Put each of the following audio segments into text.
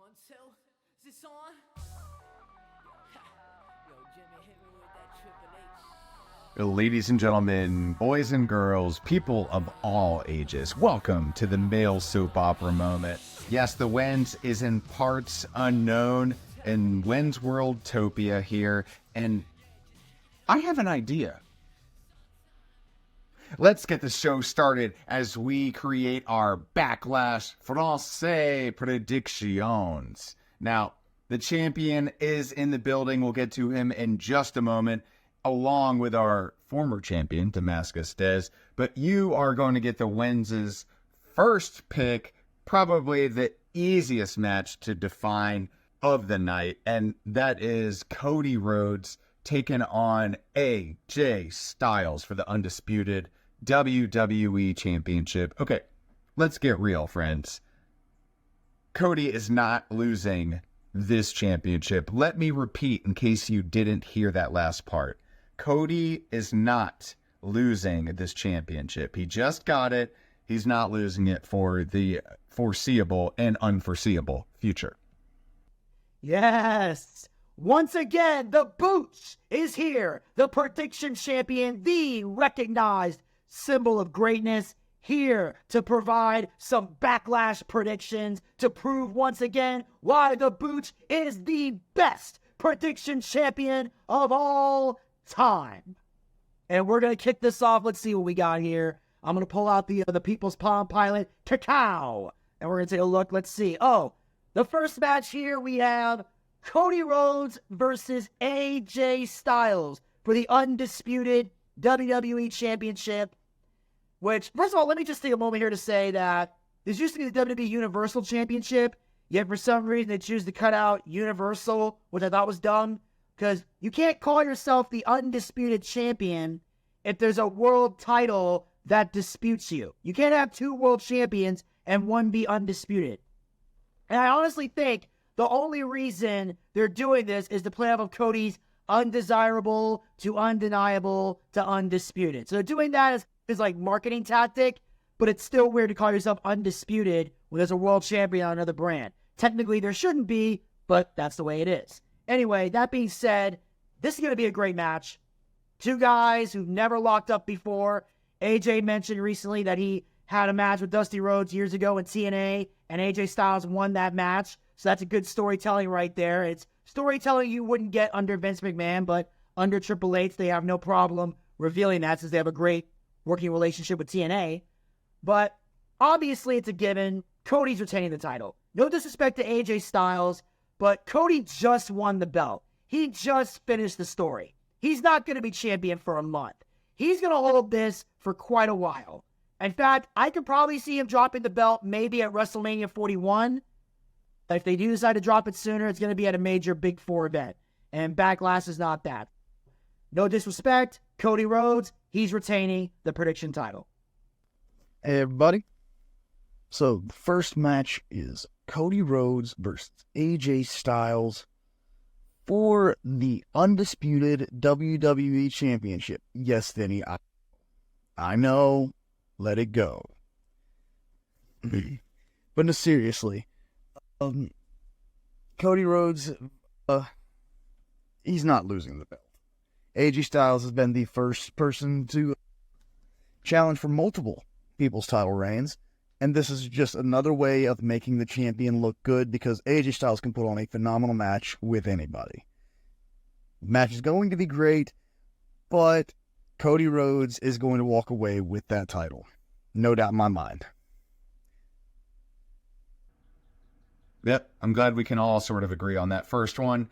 1, 2. Is this on? Yo, Jimmy, hit me with that Triple H. Ladies and gentlemen, boys and girls, people of all ages, welcome to the male soap opera moment. Yes, the Wens is in parts unknown in Wens Worldtopia here, and I have an idea. Let's get the show started as we create our Backlash Francais predictions. Now, the champion is in the building. We'll get to him in just a moment, along with our former champion, Damascus Dez. But you are going to get the Wens' first pick, probably the easiest match to define of the night, and that is Cody Rhodes taking on AJ Styles for the undisputed WWE Championship. Okay, let's get real, friends. Cody is not losing this championship. Let me repeat in case you didn't hear that last part. Cody is not losing this championship. He just got it. He's not losing it for the foreseeable and unforeseeable future. Yes! Once again, the Booch is here. The prediction champion, the recognized symbol of greatness, here to provide some Backlash predictions to prove once again why the Booch is the best prediction champion of all time. And we're going to kick this off. Let's see what we got here. I'm going to pull out the People's Palm Pilot, Cacao. And we're going to take a look. Let's see. Oh, the first match here we have Cody Rhodes versus AJ Styles for the undisputed WWE Championship. Which, first of all, let me just take a moment here to say that this used to be the WWE Universal Championship, yet for some reason they choose to cut out Universal, which I thought was dumb, because you can't call yourself the undisputed champion if there's a world title that disputes you. You can't have two world champions and one be undisputed. And I honestly think the only reason they're doing this is to play off of Cody's undesirable to undeniable to undisputed. So they're doing that as like marketing tactic, but it's still weird to call yourself undisputed when there's a world champion on another brand. Technically there shouldn't be, but that's the way it is. Anyway, that being said, this is going to be a great match. Two guys who've never locked up before. AJ mentioned recently that he had a match with Dusty Rhodes years ago in TNA, and AJ Styles won that match. So that's a good storytelling right there. It's storytelling you wouldn't get under Vince McMahon, but under Triple H, they have no problem revealing that since they have a great working relationship with TNA. But obviously it's a given. Cody's retaining the title. No disrespect to AJ Styles, but Cody just won the belt. He just finished the story. He's not going to be champion for a month. He's going to hold this for quite a while. In fact, I could probably see him dropping the belt maybe at WrestleMania 41. If they do decide to drop it sooner, it's going to be at a major Big Four event. And Backlash is not that. No disrespect, Cody Rhodes, he's retaining the prediction title. Hey everybody. So the first match is Cody Rhodes versus AJ Styles for the undisputed WWE Championship. Yes, Vinny, I know. Let it go. But no, seriously. Cody Rhodes, he's not losing the belt. AJ Styles has been the first person to challenge for multiple people's title reigns, and this is just another way of making the champion look good because AJ Styles can put on a phenomenal match with anybody. The match is going to be great, but Cody Rhodes is going to walk away with that title. No doubt in my mind. Yep, I'm glad we can all sort of agree on that first one.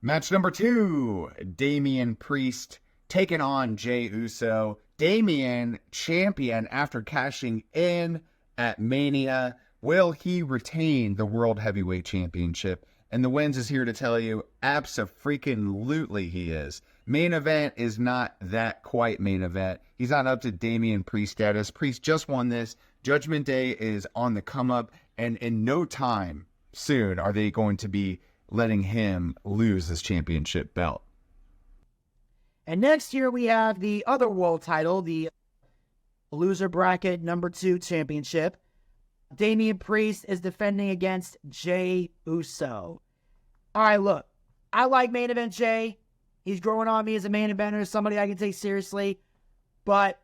Match number 2, Damian Priest taking on Jey Uso. Damian, champion after cashing in at Mania. Will he retain the World Heavyweight Championship? And the Wens is here to tell you, abso-freaking-lutely he is. Main event is not that quite main event. He's not up to Damian Priest status. Priest just won this. Judgment Day is on the come up, and in no time soon are they going to be letting him lose this championship belt. And next here we have the other world title, the loser bracket number 2 championship. Damian Priest is defending against Jey Uso. All right, look, I like main event Jey. He's growing on me as a main eventer, somebody I can take seriously. But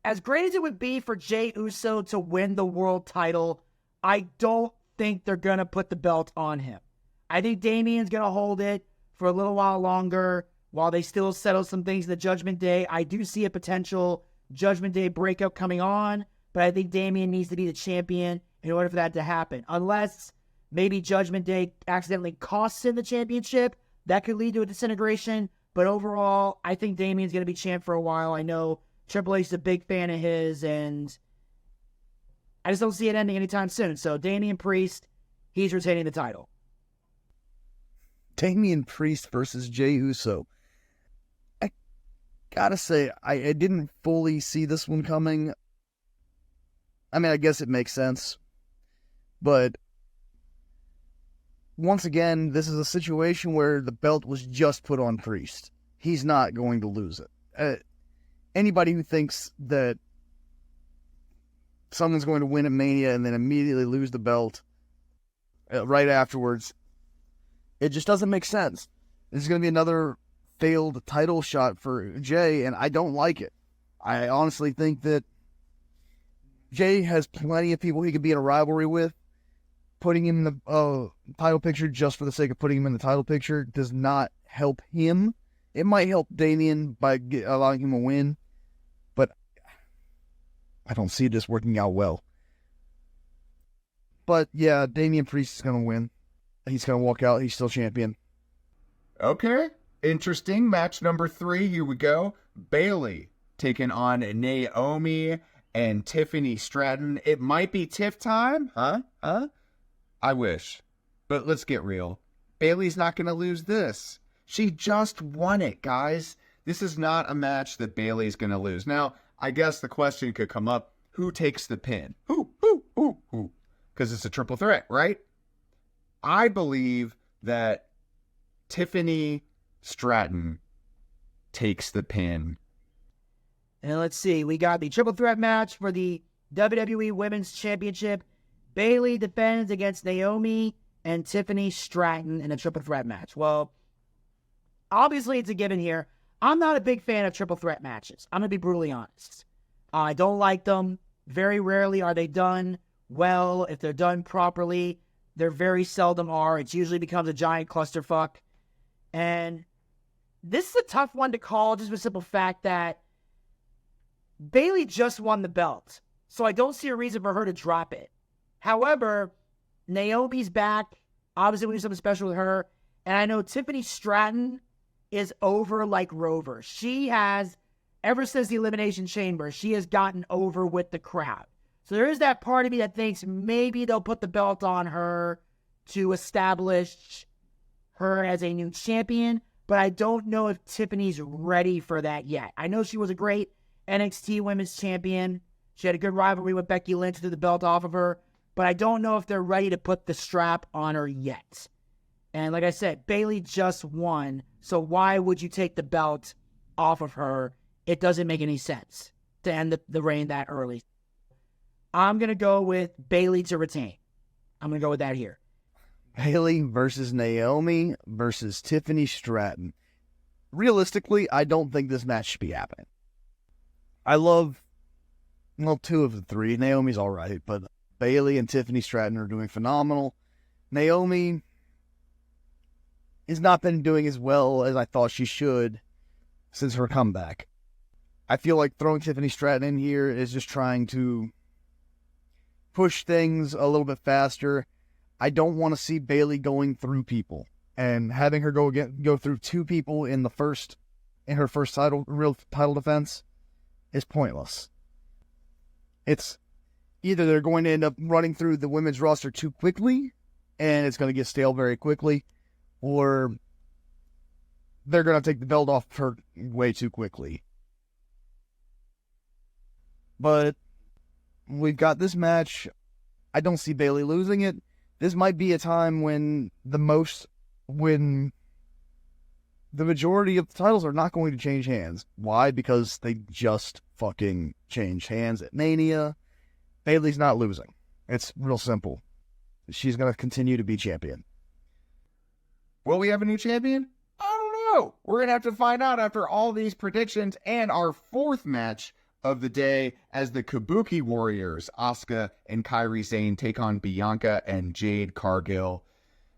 as great as it would be for Jey Uso to win the world title, I don't think they're going to put the belt on him. I think Damian's going to hold it for a little while longer while they still settle some things in the Judgment Day. I do see a potential Judgment Day breakup coming on, but I think Damian needs to be the champion in order for that to happen. Unless maybe Judgment Day accidentally costs him the championship, that could lead to a disintegration. But overall, I think Damian's going to be champ for a while. I know Triple H is a big fan of his, and I just don't see it ending anytime soon. So Damian Priest, he's retaining the title. Damian Priest versus Jey Uso. I gotta say, I didn't fully see this one coming. I mean, I guess it makes sense. But once again, this is a situation where the belt was just put on Priest. He's not going to lose it. Anybody who thinks that someone's going to win at Mania and then immediately lose the belt right afterwards, it just doesn't make sense. This is going to be another failed title shot for Jey, and I don't like it. I honestly think that Jey has plenty of people he could be in a rivalry with. Putting him in the title picture just for the sake of putting him in the title picture does not help him. It might help Damian by allowing him a win, but I don't see this working out well. But yeah, Damian Priest is going to win. He's going to walk out. He's still champion. Okay. Interesting. Match number 3. Here we go. Bayley taking on Naomi and Tiffany Stratton. It might be Tiff time. Huh? I wish. But let's get real. Bayley's not going to lose this. She just won it, guys. This is not a match that Bayley's going to lose. Now, I guess the question could come up, who takes the pin? Who? Because it's a triple threat, right? I believe that Tiffany Stratton takes the pin. And let's see, we got the triple threat match for the WWE Women's Championship. Bayley defends against Naomi and Tiffany Stratton in a triple threat match. Well, obviously it's a given here. I'm not a big fan of triple threat matches. I'm going to be brutally honest. I don't like them. Very rarely are they done well. If they're done properly, there very seldom are. It usually becomes a giant clusterfuck. And this is a tough one to call just for the simple fact that Bayley just won the belt. So I don't see a reason for her to drop it. However, Naomi's back. Obviously, we do something special with her. And I know Tiffany Stratton is over like Rover. She has, ever since the Elimination Chamber, she has gotten over with the crowd. So there is that part of me that thinks maybe they'll put the belt on her to establish her as a new champion. But I don't know if Tiffany's ready for that yet. I know she was a great NXT Women's Champion. She had a good rivalry with Becky Lynch, threw the belt off of her. But I don't know if they're ready to put the strap on her yet. And like I said, Bayley just won. So why would you take the belt off of her? It doesn't make any sense to end the reign that early. I'm going to go with Bayley to retain. I'm going to go with that here. Bayley versus Naomi versus Tiffany Stratton. Realistically, I don't think this match should be happening. I love, two of the three. Naomi's all right, but Bayley and Tiffany Stratton are doing phenomenal. Naomi has not been doing as well as I thought she should since her comeback. I feel like throwing Tiffany Stratton in here is just trying to push things a little bit faster. I don't want to see Bayley going through people and having her go through two people in her first real title defense is pointless. It's either they're going to end up running through the women's roster too quickly and it's going to get stale very quickly, or they're going to take the belt off her way too quickly. But we've got this match. I don't see Bayley losing it. This might be a time when the majority of the titles are not going to change hands. Why? Because they just fucking changed hands at Mania. Bayley's not losing. It's real simple. She's going to continue to be champion. Will we have a new champion? I don't know. We're going to have to find out after all these predictions and our fourth match of the day as the Kabuki Warriors, Asuka and Kairi Sane, take on Bianca and Jade Cargill.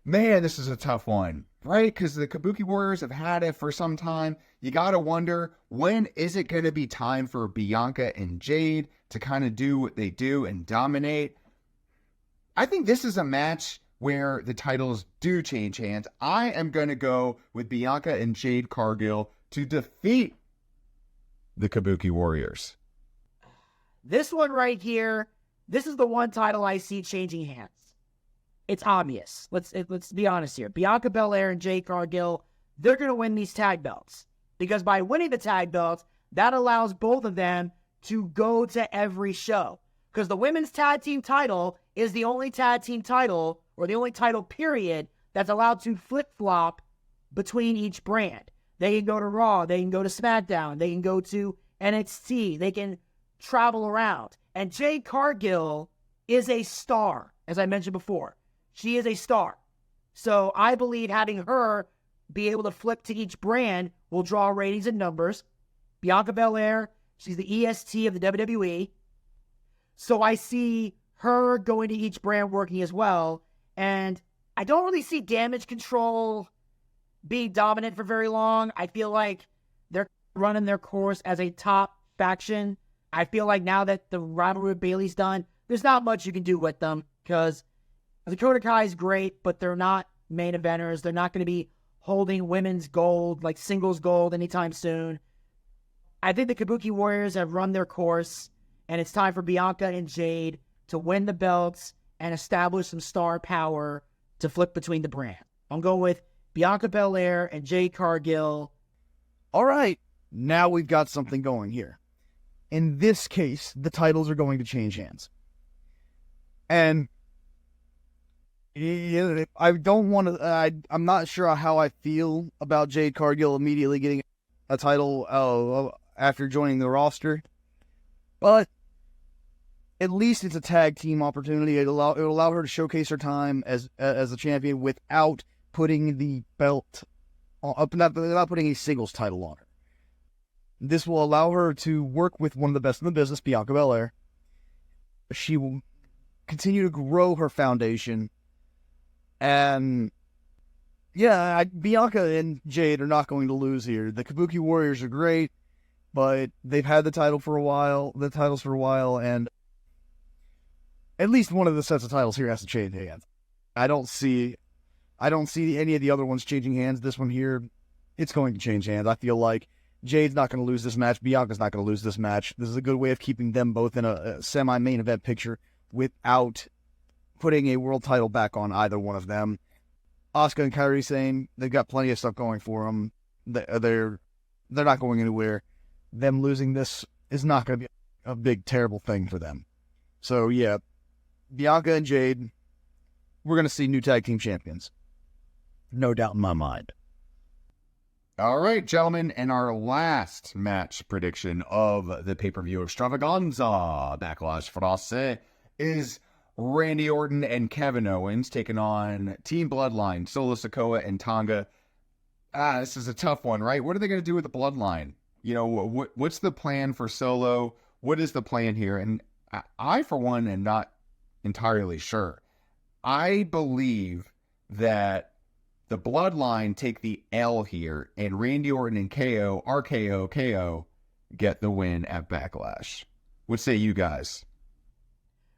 Man, this is a tough one, right? Because the Kabuki Warriors have had it for some time. You got to wonder, when is it going to be time for Bianca and Jade to kind of do what they do and dominate? I think this is a match where the titles do change hands. I am going to go with Bianca and Jade Cargill to defeat the Kabuki Warriors. This one right here, this is the one title I see changing hands. It's obvious. Let's be honest here. Bianca Belair and Jade Cargill, they're going to win these tag belts. Because by winning the tag belts, that allows both of them to go to every show. Because the women's tag team title is the only tag team title, or the only title period, that's allowed to flip-flop between each brand. They can go to Raw, they can go to SmackDown, they can go to NXT, they can travel around. And Jade Cargill is a star, as I mentioned before. She is a star. So I believe having her be able to flip to each brand will draw ratings and numbers. Bianca Belair, she's the EST of the WWE. So I see her going to each brand working as well. And I don't really see Damage Control being dominant for very long. I feel like they're running their course as a top faction. I feel like now that the rivalry with Bayley's done, there's not much you can do with them, because Dakota Kai is great, but they're not main eventers. They're not going to be holding women's gold, like singles gold, anytime soon. I think the Kabuki Warriors have run their course, and it's time for Bianca and Jade to win the belts and establish some star power to flip between the brands. I'm going with Bianca Belair and Jade Cargill. All right, now we've got something going here. In this case, the titles are going to change hands. And I don't want to, I'm not sure how I feel about Jade Cargill immediately getting a title after joining the roster. But at least it's a tag team opportunity. It'll allow her to showcase her time as a champion without putting the belt without putting a singles title on her. This will allow her to work with one of the best in the business, Bianca Belair. She will continue to grow her foundation. And yeah, Bianca and Jade are not going to lose here. The Kabuki Warriors are great, but they've had the titles for a while, and at least one of the sets of titles here has to change hands. I don't see any of the other ones changing hands. This one here, it's going to change hands. I feel like Jade's not going to lose this match. Bianca's not going to lose this match. This is a good way of keeping them both in a semi-main event picture without putting a world title back on either one of them. Asuka and Kairi Sane, they've got plenty of stuff going for them. They're not going anywhere. Them losing this is not going to be a big, terrible thing for them. So, yeah, Bianca and Jade, we're going to see new tag team champions. No doubt in my mind. All right, gentlemen, and our last match prediction of the pay-per-view extravaganza, Backlash Francais, is Randy Orton and Kevin Owens taking on Team Bloodline, Solo Sikoa and Tonga. This is a tough one, right? What are they going to do with the Bloodline? You know, what's the plan for Solo? What is the plan here? And I, for one, am not entirely sure. I believe that the Bloodline take the L here, and Randy Orton and RKO, get the win at Backlash. What say you guys?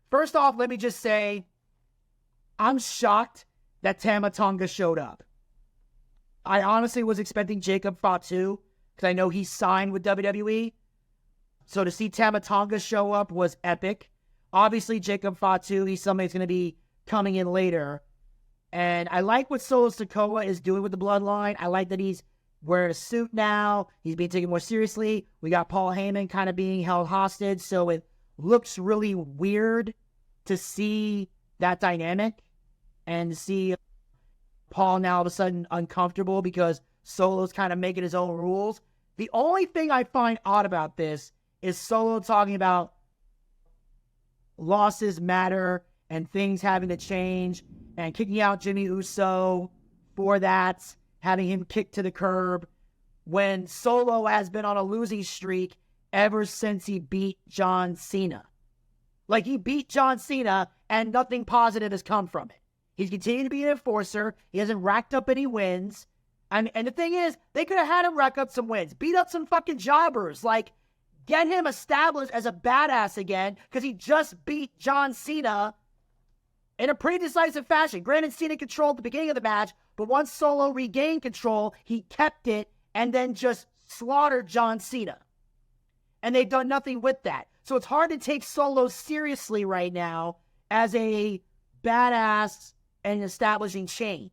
First off, let me just say, I'm shocked that Tama Tonga showed up. I honestly was expecting Jacob Fatu, because I know he signed with WWE. So to see Tama Tonga show up was epic. Obviously, Jacob Fatu, he's somebody that's going to be coming in later. And I like what Solo Sikoa is doing with the Bloodline. I like that he's wearing a suit now. He's being taken more seriously. We got Paul Heyman kind of being held hostage. So it looks really weird to see that dynamic and see Paul now all of a sudden uncomfortable because Solo's kind of making his own rules. The only thing I find odd about this is Solo talking about losses matter and things having to change and kicking out Jimmy Uso for that, having him kicked to the curb, when Solo has been on a losing streak ever since he beat John Cena. Like, he beat John Cena and nothing positive has come from it. He's continued to be an enforcer. He hasn't racked up any wins. And the thing is, they could have had him rack up some wins. Beat up some fucking jobbers. Like, get him established as a badass again, because he just beat John Cena in a pretty decisive fashion. Granted, Cena controlled the beginning of the match, but once Solo regained control, he kept it and then just slaughtered John Cena. And they've done nothing with that. So it's hard to take Solo seriously right now as a badass and establishing change.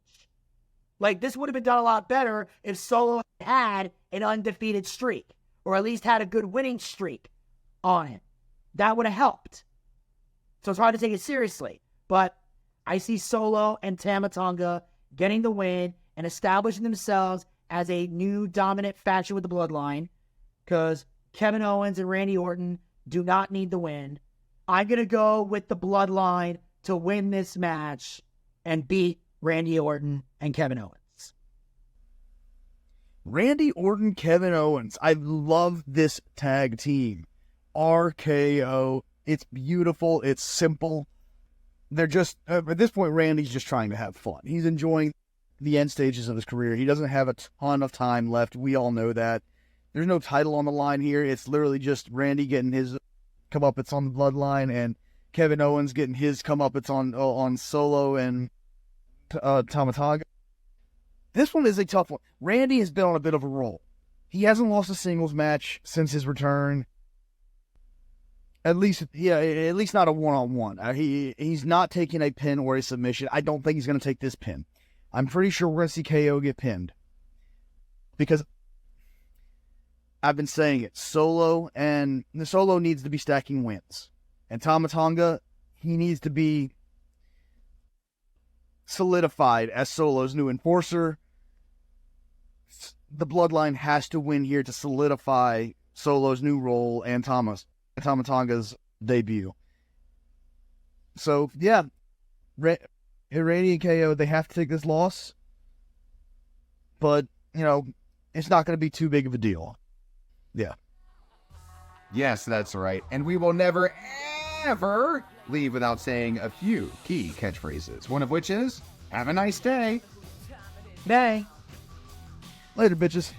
Like, this would have been done a lot better if Solo had an undefeated streak, or at least had a good winning streak on him. That would have helped. So it's hard to take it seriously. But I see Solo and Tama Tonga getting the win and establishing themselves as a new dominant faction with the Bloodline, because Kevin Owens and Randy Orton do not need the win. I'm going to go with the Bloodline to win this match and beat Randy Orton and Kevin Owens. Randy Orton, Kevin Owens. I love this tag team. RKO. It's beautiful. It's simple. They're just, at this point, Randy's just trying to have fun. He's enjoying the end stages of his career. He doesn't have a ton of time left. We all know that. There's no title on the line here. It's literally just Randy getting his comeuppance on the Bloodline and Kevin Owens getting his comeuppance on Solo and Tama Tonga. This one is a tough one. Randy has been on a bit of a roll. He hasn't lost a singles match since his return. At least not a one-on-one. He's not taking a pin or a submission. I don't think he's going to take this pin. I'm pretty sure we're going to see KO get pinned. Because I've been saying it. Solo needs to be stacking wins. And Tama Tonga, he needs to be solidified as Solo's new enforcer. The Bloodline has to win here to solidify Solo's new role and Tama Tonga's debut. So, yeah. Randy and KO, they have to take this loss. But, it's not going to be too big of a deal. Yeah. Yes, that's right. And we will never, ever leave without saying a few key catchphrases. One of which is, have a nice day. Bye. Later, bitches.